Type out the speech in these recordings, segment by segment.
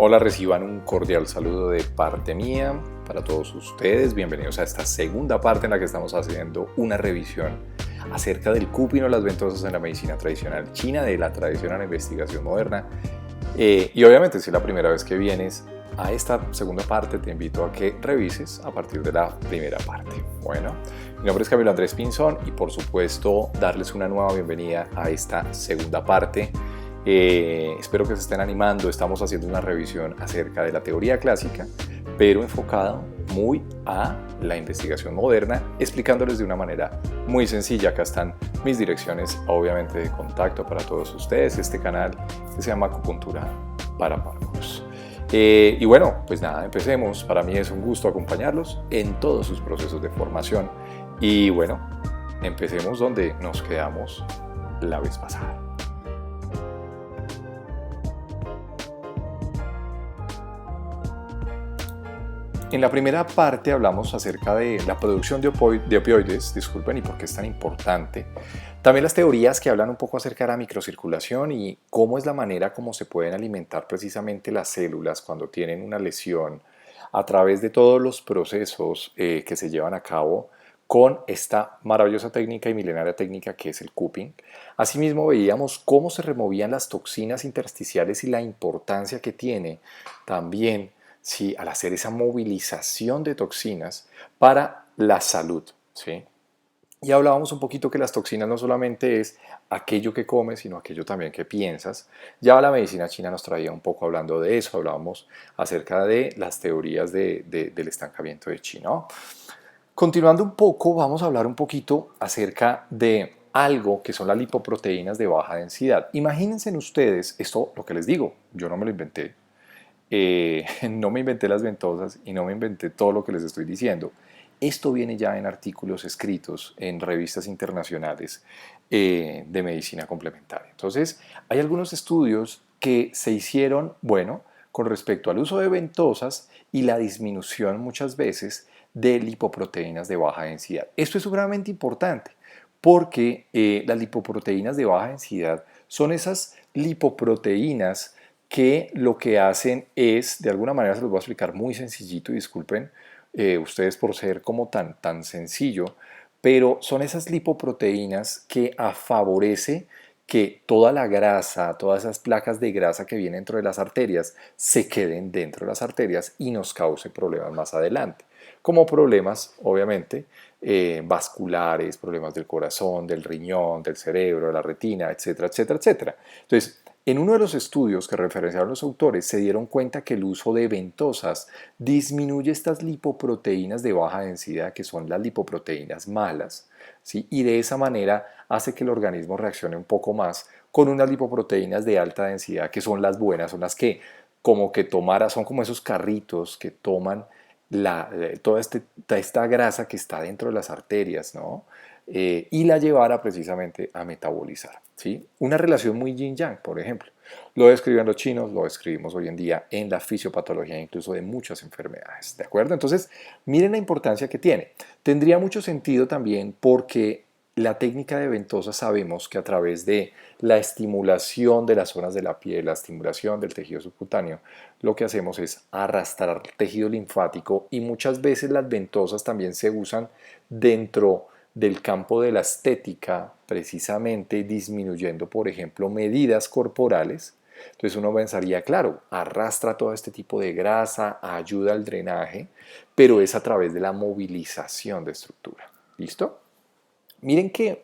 Hola, reciban un cordial saludo de parte mía para todos ustedes. Bienvenidos a esta segunda parte en la que estamos haciendo una revisión acerca del cuping o las ventosas en la medicina tradicional china, de la tradición a la investigación moderna. Y obviamente, si es la primera vez que vienes a esta segunda parte, te invito a que revises a partir de la primera parte. Bueno, mi nombre es Camilo Andrés Pinzón y por supuesto darles una nueva bienvenida a esta segunda parte. Espero que se estén animando. Estamos haciendo una revisión acerca de la teoría clásica, pero enfocado muy a la investigación moderna, explicándoles de una manera muy sencilla. Acá están mis direcciones, obviamente, de contacto para todos ustedes. Este canal que se llama Acupuntura para Párvulos. Y bueno, pues nada, empecemos. Para mí es un gusto acompañarlos en todos sus procesos de formación. Y bueno, empecemos donde nos quedamos la vez pasada. En la primera parte hablamos acerca de la producción de opioides, disculpen, y por qué es tan importante. También las teorías que hablan un poco acerca de la microcirculación y cómo es la manera como se pueden alimentar precisamente las células cuando tienen una lesión a través de todos los procesos que se llevan a cabo con esta maravillosa técnica y milenaria técnica que es el cupping. Asimismo veíamos cómo se removían las toxinas intersticiales y la importancia que tiene también ¿sí? Al hacer esa movilización de toxinas para la salud. ¿Sí? Y hablábamos un poquito que las toxinas no solamente es aquello que comes, sino aquello también que piensas. Ya la medicina china nos traía un poco hablando de eso, hablábamos acerca de las teorías del estancamiento de Chi, ¿no? Continuando un poco, vamos a hablar un poquito acerca de algo que son las lipoproteínas de baja densidad. Imagínense ustedes, esto lo que les digo, yo no me lo inventé, no me inventé las ventosas y no me inventé todo lo que les estoy diciendo. Esto viene ya en artículos escritos en revistas internacionales de medicina complementaria. Entonces, hay algunos estudios que se hicieron, bueno, con respecto al uso de ventosas y la disminución muchas veces de lipoproteínas de baja densidad. Esto es supremamente importante porque las lipoproteínas de baja densidad son esas lipoproteínas que lo que hacen es, de alguna manera se los voy a explicar muy sencillito y disculpen ustedes por ser como tan sencillo, pero son esas lipoproteínas que favorece que toda la grasa, todas esas placas de grasa que vienen dentro de las arterias se queden dentro de las arterias y nos cause problemas más adelante, como problemas obviamente vasculares, problemas del corazón, del riñón, del cerebro, de la retina, etcétera, etcétera, etcétera. Entonces, en uno de los estudios que referenciaron los autores se dieron cuenta que el uso de ventosas disminuye estas lipoproteínas de baja densidad, que son las lipoproteínas malas, ¿sí? Y de esa manera hace que el organismo reaccione un poco más con unas lipoproteínas de alta densidad, que son las buenas, son las que como que son como esos carritos que toman toda esta grasa que está dentro de las arterias, ¿no? Y la llevara precisamente a metabolizar, ¿sí? Una relación muy yin-yang, por ejemplo. Lo describen los chinos, lo describimos hoy en día en la fisiopatología incluso de muchas enfermedades, ¿de acuerdo? Entonces, miren la importancia que tiene. Tendría mucho sentido también porque la técnica de ventosa sabemos que a través de la estimulación de las zonas de la piel, la estimulación del tejido subcutáneo, lo que hacemos es arrastrar tejido linfático y muchas veces las ventosas también se usan dentro del campo de la estética, precisamente disminuyendo, por ejemplo, medidas corporales. Entonces uno pensaría, claro, arrastra todo este tipo de grasa, ayuda al drenaje, pero es a través de la movilización de estructura. ¿Listo? Miren que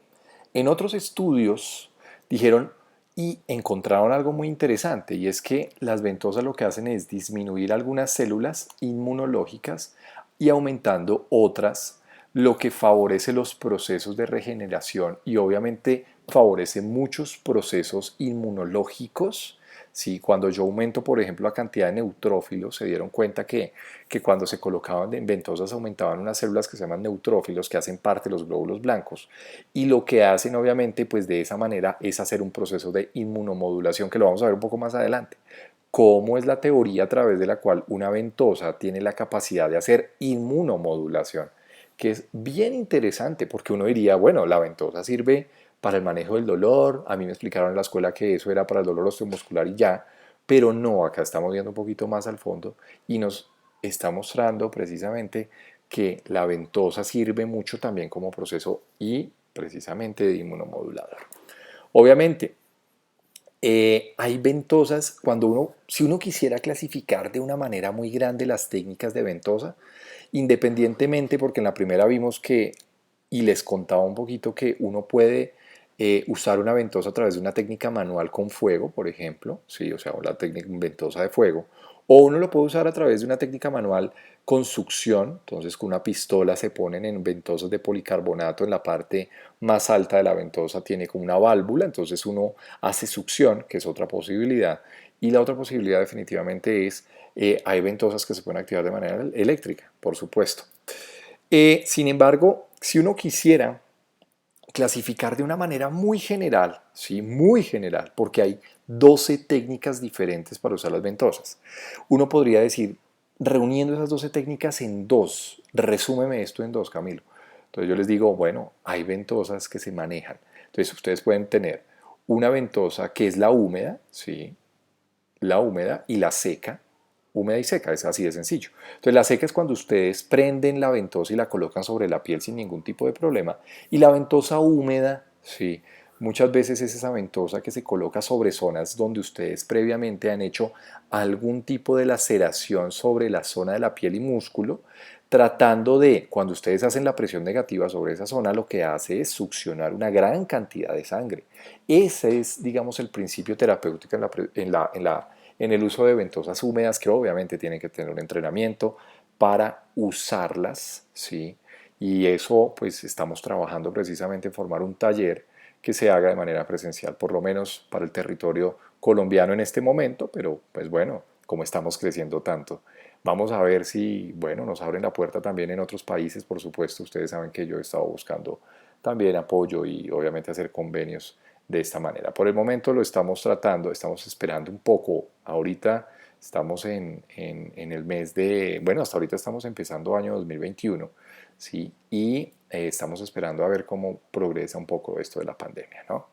en otros estudios dijeron y encontraron algo muy interesante y es que las ventosas lo que hacen es disminuir algunas células inmunológicas y aumentando otras, lo que favorece los procesos de regeneración y obviamente favorece muchos procesos inmunológicos. Sí, cuando yo aumento, por ejemplo, la cantidad de neutrófilos, se dieron cuenta que cuando se colocaban en ventosas aumentaban unas células que se llaman neutrófilos, que hacen parte de los glóbulos blancos. Y lo que hacen, obviamente, pues de esa manera es hacer un proceso de inmunomodulación, que lo vamos a ver un poco más adelante. ¿Cómo es la teoría a través de la cual una ventosa tiene la capacidad de hacer inmunomodulación? Que es bien interesante, porque uno diría, bueno, la ventosa sirve para el manejo del dolor. A mí me explicaron en la escuela que eso era para el dolor osteomuscular y ya, pero no, acá estamos viendo un poquito más al fondo y nos está mostrando precisamente que la ventosa sirve mucho también como proceso y precisamente de inmunomodulador. Obviamente, hay ventosas, si uno quisiera clasificar de una manera muy grande las técnicas de ventosa, independientemente, porque en la primera vimos que, y les contaba un poquito que uno puede usar una ventosa a través de una técnica manual con fuego, por ejemplo, sí, o sea, la técnica ventosa de fuego, o uno lo puede usar a través de una técnica manual con succión, entonces con una pistola se ponen en ventosas de policarbonato, en la parte más alta de la ventosa tiene como una válvula, entonces uno hace succión, que es otra posibilidad, y la otra posibilidad definitivamente es, hay ventosas que se pueden activar de manera eléctrica, por supuesto. Sin embargo, si uno quisiera clasificar de una manera muy general, ¿sí? Muy general, porque hay 12 técnicas diferentes para usar las ventosas. Uno podría decir, reuniendo esas 12 técnicas en dos, resúmeme esto en dos, Camilo. Entonces yo les digo, bueno, hay ventosas que se manejan. Entonces ustedes pueden tener una ventosa que es la húmeda, ¿sí? La húmeda y la seca, húmeda y seca, es así de sencillo. Entonces la seca es cuando ustedes prenden la ventosa y la colocan sobre la piel sin ningún tipo de problema. Y la ventosa húmeda, sí, muchas veces es esa ventosa que se coloca sobre zonas donde ustedes previamente han hecho algún tipo de laceración sobre la zona de la piel y músculo, tratando de, cuando ustedes hacen la presión negativa sobre esa zona, lo que hace es succionar una gran cantidad de sangre. Ese es, digamos, el principio terapéutico en el uso de ventosas húmedas, que obviamente tienen que tener un entrenamiento para usarlas, ¿sí? Y eso, pues estamos trabajando precisamente en formar un taller que se haga de manera presencial, por lo menos para el territorio colombiano en este momento, pero pues bueno, como estamos creciendo tanto, vamos a ver si, bueno, nos abren la puerta también en otros países, por supuesto, ustedes saben que yo he estado buscando también apoyo y obviamente hacer convenios de esta manera. Por el momento lo estamos tratando, estamos esperando un poco. Ahorita estamos en el mes de, bueno, hasta ahorita estamos empezando año 2021, ¿sí? Y estamos esperando a ver cómo progresa un poco esto de la pandemia, ¿no?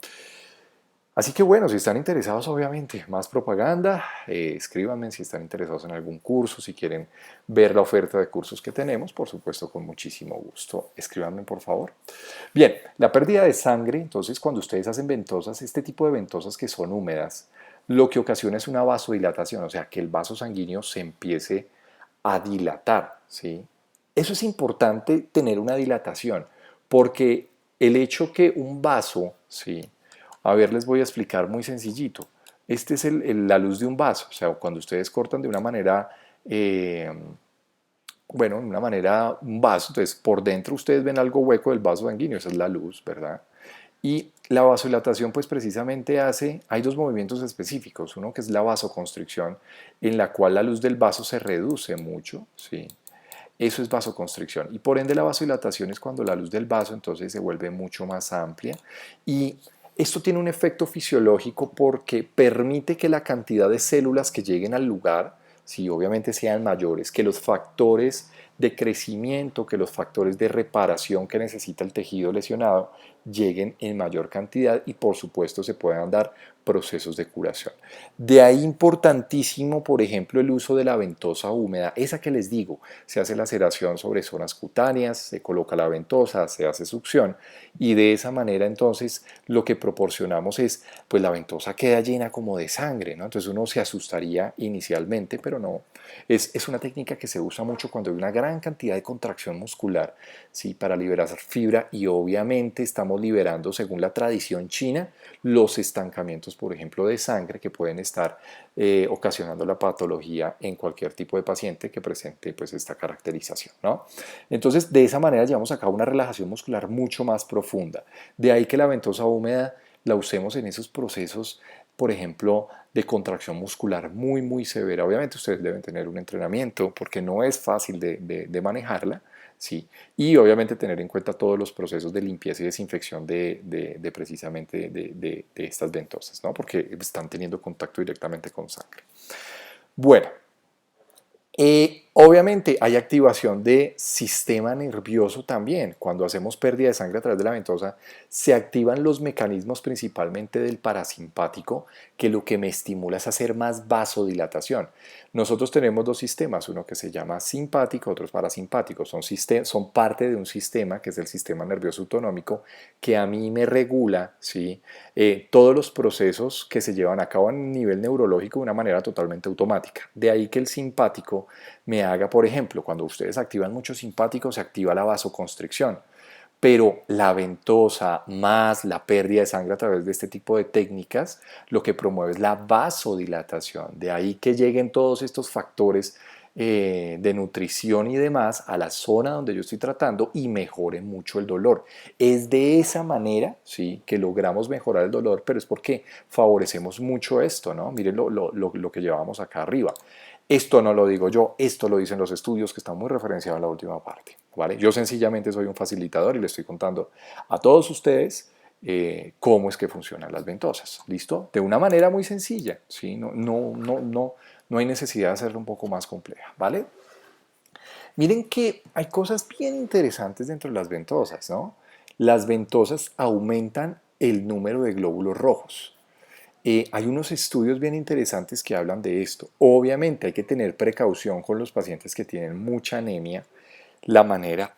Así que bueno, si están interesados, obviamente, más propaganda, escríbanme si están interesados en algún curso, si quieren ver la oferta de cursos que tenemos, por supuesto, con muchísimo gusto. Escríbanme, por favor. Bien, la pérdida de sangre, entonces cuando ustedes hacen ventosas, este tipo de ventosas que son húmedas, lo que ocasiona es una vasodilatación, o sea, que el vaso sanguíneo se empiece a dilatar, ¿sí? Eso es importante tener una dilatación, porque el hecho que un vaso, ¿sí? A ver, les voy a explicar muy sencillito. Este es la luz de un vaso, o sea, cuando ustedes cortan de una manera eh, bueno, de una manera, un vaso, entonces por dentro ustedes ven algo hueco del vaso sanguíneo, esa es la luz, ¿verdad? Y la vasodilatación pues precisamente hay dos movimientos específicos, uno que es la vasoconstricción, en la cual la luz del vaso se reduce mucho, ¿sí? Eso es vasoconstricción y por ende la vasodilatación es cuando la luz del vaso entonces se vuelve mucho más amplia y esto tiene un efecto fisiológico porque permite que la cantidad de células que lleguen al lugar, si obviamente sean mayores, que los factores de crecimiento, que los factores de reparación que necesita el tejido lesionado lleguen en mayor cantidad y por supuesto se puedan dar procesos de curación. De ahí importantísimo, por ejemplo, el uso de la ventosa húmeda, esa que les digo, se hace laceración sobre zonas cutáneas, se coloca la ventosa, se hace succión y de esa manera entonces lo que proporcionamos es, pues la ventosa queda llena como de sangre, ¿no? Entonces uno se asustaría inicialmente, pero no. Es una técnica que se usa mucho cuando hay una gran cantidad de contracción muscular, ¿sí? Para liberar fibra y obviamente estamos liberando, según la tradición china, los estancamientos, por ejemplo, de sangre que pueden estar ocasionando la patología en cualquier tipo de paciente que presente pues esta caracterización, ¿no? Entonces, de esa manera llevamos a cabo una relajación muscular mucho más profunda. De ahí que la ventosa húmeda la usemos en esos procesos, por ejemplo, de contracción muscular muy, muy severa. Obviamente ustedes deben tener un entrenamiento porque no es fácil de manejarla, ¿sí? Y obviamente tener en cuenta todos los procesos de limpieza y desinfección de precisamente de estas ventosas, ¿no? Porque están teniendo contacto directamente con sangre. Bueno, Obviamente hay activación de sistema nervioso también. Cuando hacemos pérdida de sangre a través de la ventosa, se activan los mecanismos principalmente del parasimpático, que lo que me estimula es hacer más vasodilatación. Nosotros tenemos dos sistemas, uno que se llama simpático, otro es parasimpático. Son parte de un sistema que es el sistema nervioso autonómico, que a mí me regula, ¿sí? Todos los procesos que se llevan a cabo a nivel neurológico de una manera totalmente automática. De ahí que el simpático me haga, por ejemplo, cuando ustedes activan mucho simpático, se activa la vasoconstricción, pero la ventosa más la pérdida de sangre a través de este tipo de técnicas, lo que promueve es la vasodilatación. De ahí que lleguen todos estos factores de nutrición y demás a la zona donde yo estoy tratando y mejore mucho el dolor. Es de esa manera, ¿sí?, que logramos mejorar el dolor, pero es porque favorecemos mucho esto, ¿no? Miren lo que llevamos acá arriba. Esto no lo digo yo, esto lo dicen los estudios que están muy referenciados en la última parte, ¿vale? Yo sencillamente soy un facilitador y le estoy contando a todos ustedes cómo es que funcionan las ventosas, ¿listo? De una manera muy sencilla, ¿sí? No hay necesidad de hacerlo un poco más compleja, ¿vale? Miren que hay cosas bien interesantes dentro de las ventosas, ¿no? Las ventosas aumentan el número de glóbulos rojos. Hay unos estudios bien interesantes que hablan de esto. Obviamente hay que tener precaución con los pacientes que tienen mucha anemia, la manera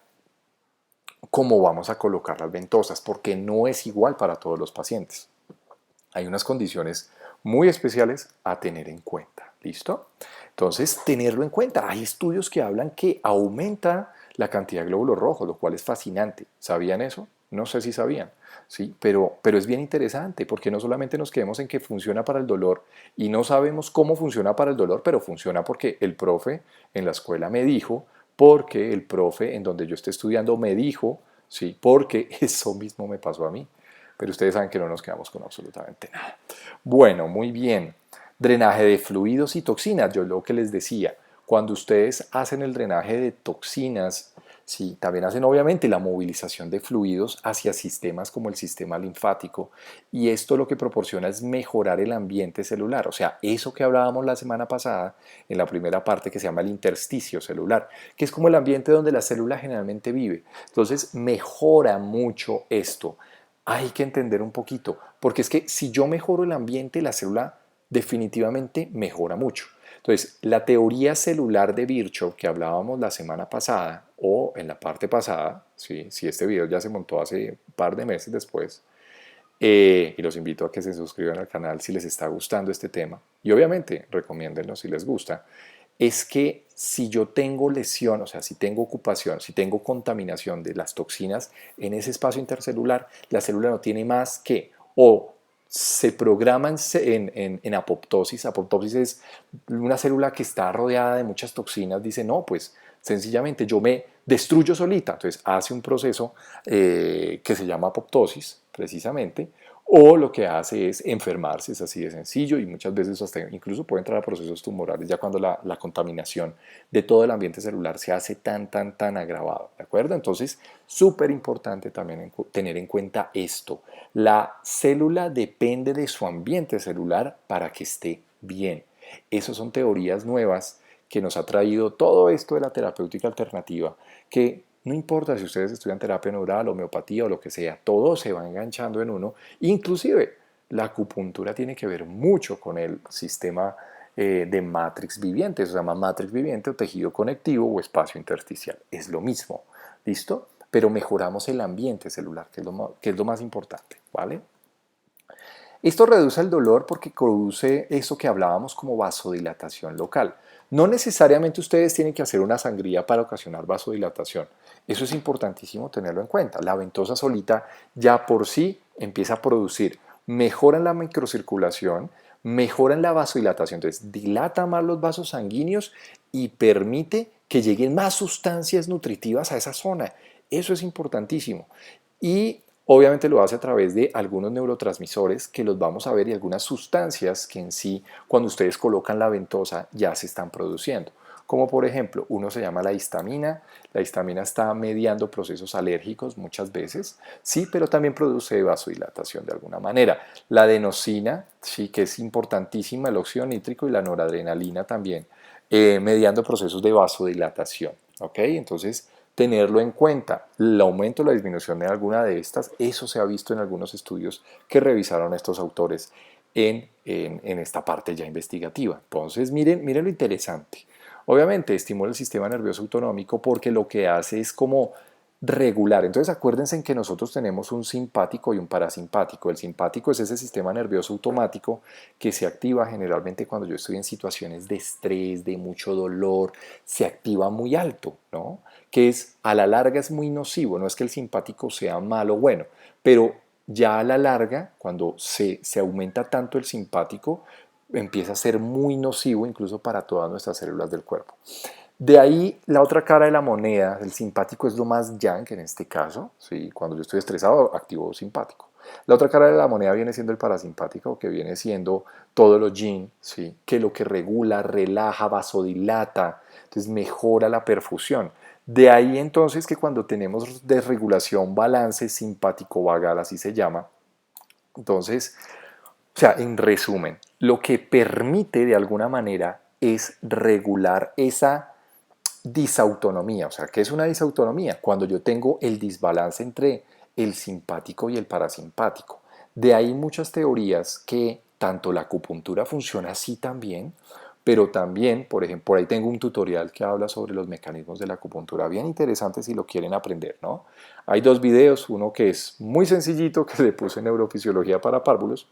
como vamos a colocar las ventosas, porque no es igual para todos los pacientes. Hay unas condiciones muy especiales a tener en cuenta. ¿Listo? Entonces, tenerlo en cuenta. Hay estudios que hablan que aumenta la cantidad de glóbulos rojos, lo cual es fascinante. ¿Sabían eso? No sé si sabían, ¿sí? Pero es bien interesante porque no solamente nos quedemos en que funciona para el dolor y no sabemos cómo funciona para el dolor, pero funciona porque el profe en la escuela me dijo, porque el profe en donde yo esté estudiando me dijo, ¿sí? Porque eso mismo me pasó a mí. Pero ustedes saben que no nos quedamos con absolutamente nada. Bueno, muy bien. Drenaje de fluidos y toxinas, yo lo que les decía, cuando ustedes hacen el drenaje de toxinas, sí, también hacen obviamente la movilización de fluidos hacia sistemas como el sistema linfático y esto lo que proporciona es mejorar el ambiente celular, o sea, eso que hablábamos la semana pasada en la primera parte que se llama el intersticio celular, que es como el ambiente donde la célula generalmente vive. Entonces mejora mucho esto. Hay que entender un poquito, porque es que si yo mejoro el ambiente, la célula definitivamente mejora mucho. Entonces, la teoría celular de Virchow que hablábamos la semana pasada o en la parte pasada, ¿sí? Si este video ya se montó hace un par de meses después, y los invito a que se suscriban al canal si les está gustando este tema y obviamente recomiéndenlo si les gusta, es que si yo tengo lesión, o sea, si tengo ocupación, si tengo contaminación de las toxinas en ese espacio intercelular, la célula no tiene más que o se programa en apoptosis. Apoptosis es una célula que está rodeada de muchas toxinas, dice, no, pues sencillamente yo me destruyo solita. Entonces hace un proceso que se llama apoptosis, precisamente, o lo que hace es enfermarse, es así de sencillo y muchas veces hasta incluso puede entrar a procesos tumorales ya cuando la contaminación de todo el ambiente celular se hace tan agravado, ¿de acuerdo? Entonces, súper importante también tener en cuenta esto. La célula depende de su ambiente celular para que esté bien. Esas son teorías nuevas que nos ha traído todo esto de la terapéutica alternativa, que no importa si ustedes estudian terapia neural, homeopatía o lo que sea, todo se va enganchando en uno. Inclusive la acupuntura tiene que ver mucho con el sistema de matrix viviente. Eso se llama matrix viviente o tejido conectivo o espacio intersticial. Es lo mismo, ¿listo? Pero mejoramos el ambiente celular, que es lo más importante, ¿vale? Esto reduce el dolor porque produce eso que hablábamos como vasodilatación local. No necesariamente ustedes tienen que hacer una sangría para ocasionar vasodilatación. Eso es importantísimo tenerlo en cuenta. La ventosa solita ya por sí empieza a producir, mejora la microcirculación, mejora la vasodilatación, entonces dilata más los vasos sanguíneos y permite que lleguen más sustancias nutritivas a esa zona. Eso es importantísimo. Y obviamente lo hace a través de algunos neurotransmisores que los vamos a ver y algunas sustancias que en sí, cuando ustedes colocan la ventosa, ya se están produciendo. Como por ejemplo, uno se llama la histamina. La histamina está mediando procesos alérgicos muchas veces, sí, pero también produce vasodilatación de alguna manera. La adenosina, sí, que es importantísima, el óxido nítrico y la noradrenalina también mediando procesos de vasodilatación. ¿Ok? Entonces, tenerlo en cuenta. El aumento o la disminución de alguna de estas, eso se ha visto en algunos estudios que revisaron estos autores en esta parte ya investigativa. Entonces, miren lo interesante. Obviamente, estimula el sistema nervioso autonómico porque lo que hace es como regular. Entonces, acuérdense en que nosotros tenemos un simpático y un parasimpático. El simpático es ese sistema nervioso automático que se activa generalmente cuando yo estoy en situaciones de estrés, de mucho dolor, se activa muy alto, ¿no? Que es a la larga es muy nocivo. No es que el simpático sea malo o bueno, pero ya a la larga, cuando se aumenta tanto el simpático, empieza a ser muy nocivo incluso para todas nuestras células del cuerpo. De ahí la otra cara de la moneda, el simpático es lo más yang en este caso, ¿sí? Cuando yo estoy estresado activo simpático. La otra cara de la moneda viene siendo el parasimpático, que viene siendo todo lo yin, ¿sí? Que lo que regula, relaja, vasodilata, entonces mejora la perfusión. De ahí entonces que cuando tenemos desregulación, balance simpático vagal, así se llama, entonces, o sea, en resumen, lo que permite de alguna manera es regular esa disautonomía. O sea, ¿qué es una disautonomía? Cuando yo tengo el desbalance entre el simpático y el parasimpático. De ahí muchas teorías que tanto la acupuntura funciona así también, pero también, por ejemplo, por ahí tengo un tutorial que habla sobre los mecanismos de la acupuntura, bien interesante si lo quieren aprender, ¿no? Hay dos videos, uno que es muy sencillito, que le puse neurofisiología para párvulos,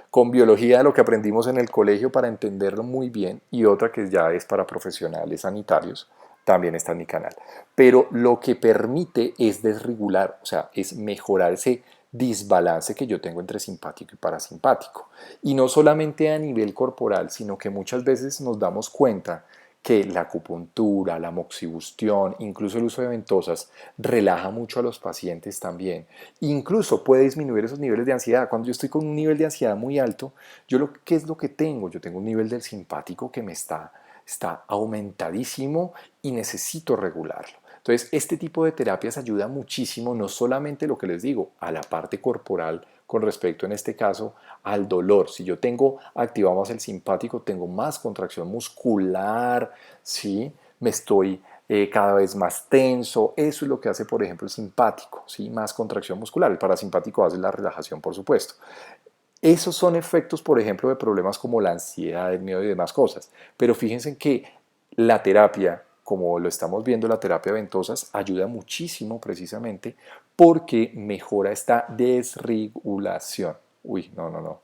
con biología de lo que aprendimos en el colegio para entenderlo muy bien, y otra que ya es para profesionales sanitarios, también está en mi canal. Pero lo que permite es desregular, o sea, es mejorar ese desbalance que yo tengo entre simpático y parasimpático. Y no solamente a nivel corporal, sino que muchas veces nos damos cuenta que la acupuntura, la moxibustión, incluso el uso de ventosas, relaja mucho a los pacientes también. Incluso puede disminuir esos niveles de ansiedad. Cuando yo estoy con un nivel de ansiedad muy alto, ¿qué es lo que tengo? Yo tengo un nivel del simpático que está aumentadísimo y necesito regularlo. Entonces, este tipo de terapias ayuda muchísimo, no solamente lo que les digo, a la parte corporal con respecto en este caso al dolor. Si yo activamos el simpático, tengo más contracción muscular, ¿sí? Me estoy cada vez más tenso. Eso es lo que hace, por ejemplo, el simpático, ¿sí? Más contracción muscular. El parasimpático hace la relajación, por supuesto. Esos son efectos, por ejemplo, de problemas como la ansiedad, el miedo y demás cosas. Pero fíjense que la terapia, como lo estamos viendo, la terapia ventosas, ayuda muchísimo precisamente porque mejora esta desregulación. Uy, no, no, no.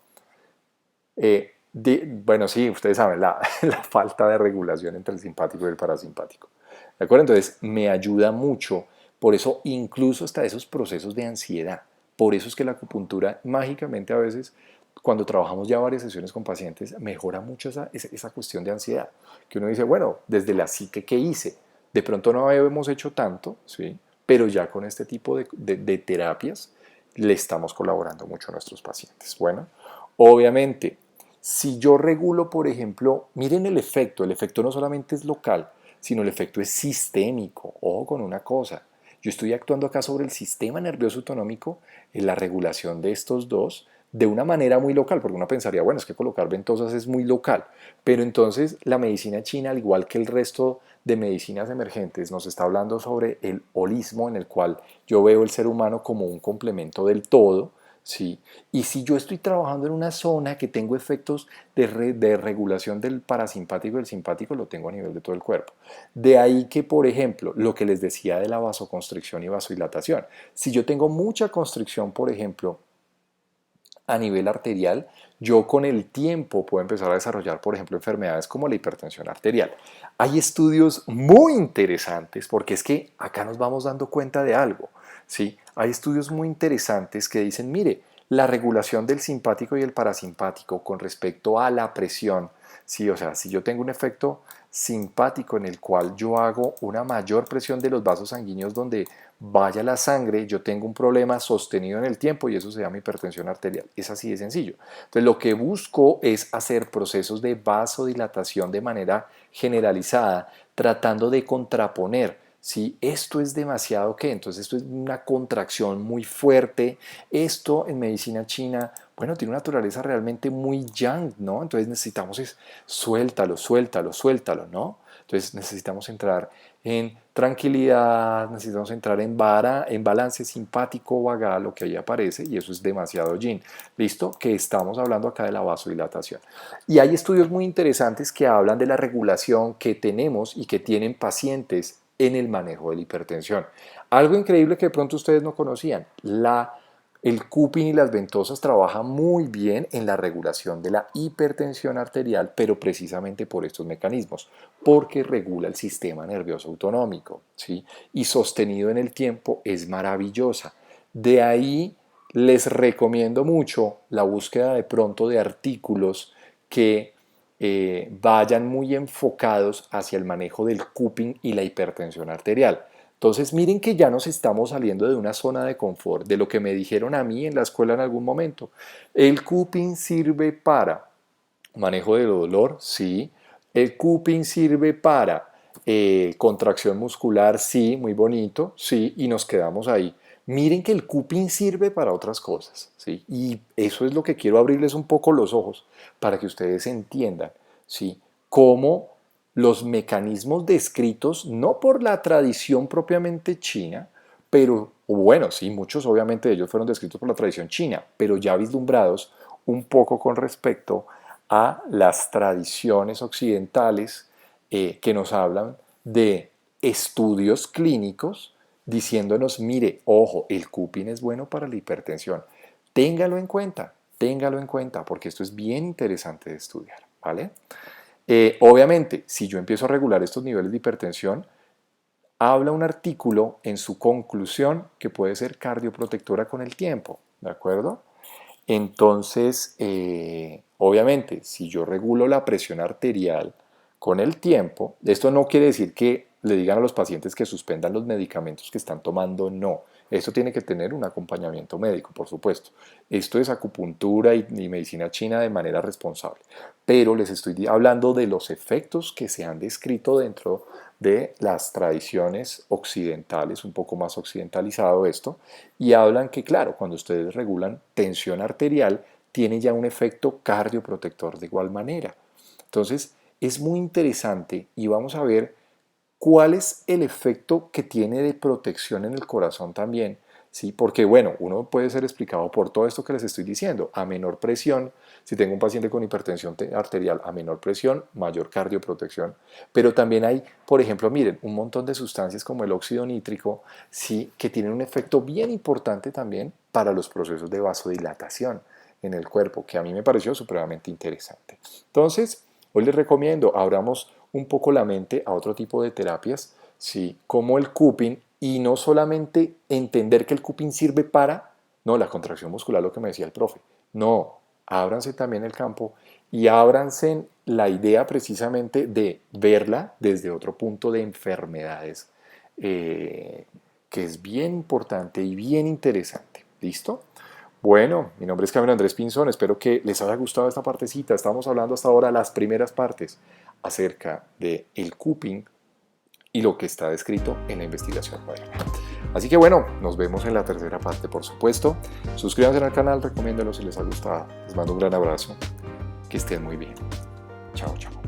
Bueno, sí, ustedes saben, la falta de regulación entre el simpático y el parasimpático. ¿De acuerdo? Entonces, me ayuda mucho. Por eso, incluso hasta esos procesos de ansiedad. Por eso es que la acupuntura mágicamente a veces, cuando trabajamos ya varias sesiones con pacientes, mejora mucho esa cuestión de ansiedad. Que uno dice, bueno, desde la psique, ¿qué hice? De pronto no habíamos hecho tanto, ¿sí? Pero ya con este tipo de terapias le estamos colaborando mucho a nuestros pacientes. Bueno, obviamente, si yo regulo, por ejemplo, miren el efecto no solamente es local, sino el efecto es sistémico. Ojo con una cosa, yo estoy actuando acá sobre el sistema nervioso autonómico en la regulación de estos dos de una manera muy local, porque uno pensaría, bueno, es que colocar ventosas es muy local, pero entonces la medicina china, al igual que el resto de medicinas emergentes, nos está hablando sobre el holismo en el cual yo veo el ser humano como un complemento del todo, ¿sí? Y si yo estoy trabajando en una zona que tengo efectos de regulación del parasimpático y del simpático, lo tengo a nivel de todo el cuerpo. De ahí que, por ejemplo, lo que les decía de la vasoconstricción y vasodilatación. Si yo tengo mucha constricción, por ejemplo, a nivel arterial, yo con el tiempo puedo empezar a desarrollar, por ejemplo, enfermedades como la hipertensión arterial. Hay estudios muy interesantes porque es que acá nos vamos dando cuenta de algo, ¿sí? Hay estudios muy interesantes que dicen, mire, la regulación del simpático y el parasimpático con respecto a la presión, ¿sí? O sea, si yo tengo un efecto simpático en el cual yo hago una mayor presión de los vasos sanguíneos donde vaya la sangre, yo tengo un problema sostenido en el tiempo y eso se llama hipertensión arterial. Es así de sencillo. Entonces lo que busco es hacer procesos de vasodilatación de manera generalizada, tratando de contraponer, ¿sí? Esto es demasiado ¿qué? Entonces esto es una contracción muy fuerte. Esto en medicina china, bueno, tiene una naturaleza realmente muy yang, ¿no? Entonces necesitamos es suéltalo, suéltalo, suéltalo, ¿no? Entonces necesitamos entrar en tranquilidad, necesitamos entrar en balance simpático vagal, lo que ahí aparece, y eso es demasiado yin. ¿Listo? Que estamos hablando acá de la vasodilatación. Y hay estudios muy interesantes que hablan de la regulación que tenemos y que tienen pacientes en el manejo de la hipertensión. Algo increíble que de pronto ustedes no conocían, el cuping y las ventosas trabajan muy bien en la regulación de la hipertensión arterial, pero precisamente por estos mecanismos, porque regula el sistema nervioso autonómico, ¿sí? Y sostenido en el tiempo es maravillosa. De ahí les recomiendo mucho la búsqueda de pronto de artículos que vayan muy enfocados hacia el manejo del cuping y la hipertensión arterial. Entonces miren que ya nos estamos saliendo de una zona de confort, de lo que me dijeron a mí en la escuela en algún momento. El cuping sirve para manejo del dolor, sí. El cuping sirve para contracción muscular, sí, muy bonito, sí, y nos quedamos ahí. Miren que el cuping sirve para otras cosas, ¿sí? Y eso es lo que quiero abrirles un poco los ojos para que ustedes entiendan, ¿sí? Cómo los mecanismos descritos, no por la tradición propiamente china, pero bueno, sí, muchos obviamente de ellos fueron descritos por la tradición china, pero ya vislumbrados un poco con respecto a las tradiciones occidentales que nos hablan de estudios clínicos diciéndonos, mire, ojo, el cuping es bueno para la hipertensión. Téngalo en cuenta, porque esto es bien interesante de estudiar, ¿vale? Obviamente, si yo empiezo a regular estos niveles de hipertensión, habla un artículo en su conclusión que puede ser cardioprotectora con el tiempo, ¿de acuerdo? Entonces, obviamente, si yo regulo la presión arterial con el tiempo, esto no quiere decir que le digan a los pacientes que suspendan los medicamentos que están tomando, no. Esto tiene que tener un acompañamiento médico, por supuesto. Esto es acupuntura y medicina china de manera responsable. Pero les estoy hablando de los efectos que se han descrito dentro de las tradiciones occidentales, un poco más occidentalizado esto, y hablan que, claro, cuando ustedes regulan tensión arterial, tiene ya un efecto cardioprotector de igual manera. Entonces, es muy interesante y vamos a ver cuál es el efecto que tiene de protección en el corazón también, ¿sí? Porque, bueno, uno puede ser explicado por todo esto que les estoy diciendo. A menor presión, si tengo un paciente con hipertensión arterial a menor presión, mayor cardioprotección. Pero también hay, por ejemplo, miren, un montón de sustancias como el óxido nítrico, sí, que tienen un efecto bien importante también para los procesos de vasodilatación en el cuerpo, que a mí me pareció supremamente interesante. Entonces, hoy les recomiendo, abramos un poco la mente a otro tipo de terapias, ¿sí? Como el cuping, y no solamente entender que el cuping sirve para, no, la contracción muscular, lo que me decía el profe, no, ábranse también el campo y ábranse la idea precisamente de verla desde otro punto de enfermedades, que es bien importante y bien interesante. ¿Listo? Bueno, mi nombre es Camilo Andrés Pinzón, espero que les haya gustado esta partecita. Estamos hablando hasta ahora las primeras partes acerca del cuping y lo que está descrito en la investigación moderna. Así que bueno, nos vemos en la tercera parte, por supuesto. Suscríbanse al canal, recomiéndenlo si les ha gustado. Les mando un gran abrazo. Que estén muy bien. Chao, chao.